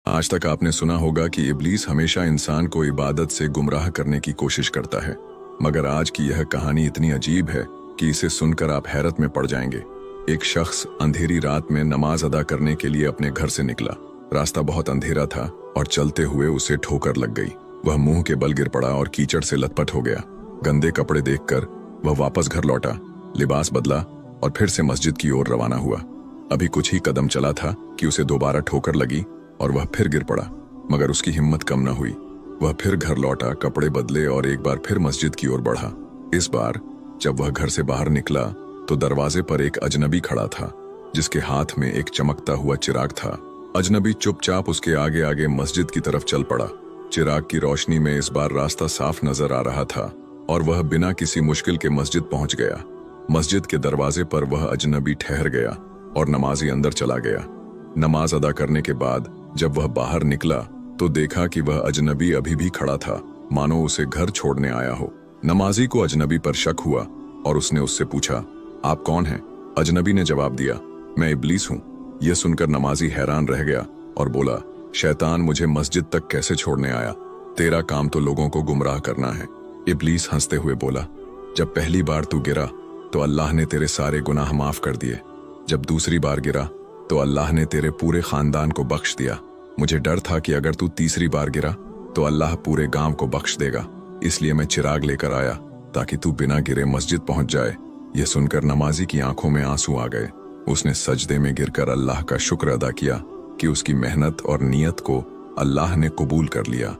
आज तक आपने सुना होगा कि इब्लीस हमेशा इंसान को इबादत से गुमराह करने की कोशिश करता है, मगर आज की यह कहानी इतनी अजीब है कि इसे सुनकर आप हैरत में पड़ जाएंगे। एक शख्स अंधेरी रात में नमाज अदा करने के लिए अपने घर से निकला। रास्ता बहुत अंधेरा था और चलते हुए उसे ठोकर लग गई। वह मुंह के बल गिर पड़ा और कीचड़ से लथपथ हो गया। गंदे कपड़े देखकर वह वापस घर लौटा, लिबास बदला और फिर से मस्जिद की ओर रवाना हुआ। अभी कुछ ही कदम चला था कि उसे दोबारा ठोकर लगी और वह फिर गिर पड़ा, मगर उसकी हिम्मत कम न हुई। वह फिर घर लौटा, कपड़े बदले और एक बार फिर मस्जिद की ओर बढ़ा। इस बार जब वह घर से बाहर निकला तो दरवाजे पर एक अजनबी खड़ा था, जिसके हाथ में एक चमकता हुआ चिराग था। अजनबी चुपचाप उसके आगे आगे मस्जिद की तरफ चल पड़ा। चिराग की रोशनी में इस बार रास्ता साफ नजर आ रहा था और वह बिना किसी मुश्किल के मस्जिद पहुंच गया। मस्जिद के दरवाजे पर वह अजनबी ठहर गया और नमाजी अंदर चला गया। नमाज अदा करने के बाद जब वह बाहर निकला तो देखा कि वह अजनबी अभी भी खड़ा था, मानो उसे घर छोड़ने आया हो। नमाजी को अजनबी पर शक हुआ और उसने उससे पूछा, आप कौन हैं? अजनबी ने जवाब दिया, मैं इब्लीस हूँ। यह सुनकर नमाजी हैरान रह गया और बोला, शैतान मुझे मस्जिद तक कैसे छोड़ने आया? तेरा काम तो लोगों को गुमराह करना है। इब्लीस हंसते हुए बोला, जब पहली बार तू गिरा तो अल्लाह ने तेरे सारे गुनाह माफ कर दिए। जब दूसरी बार गिरा तो अल्लाह ने तेरे पूरे खानदान को बख्श दिया। मुझे डर था कि अगर तू तीसरी बार गिरा तो अल्लाह पूरे गांव को बख्श देगा, इसलिए मैं चिराग लेकर आया ताकि तू बिना गिरे मस्जिद पहुंच जाए। यह सुनकर नमाजी की आंखों में आंसू आ गए। उसने सजदे में गिरकर अल्लाह का शुक्र अदा किया कि उसकी मेहनत और नियत को अल्लाह ने कबूल कर लिया।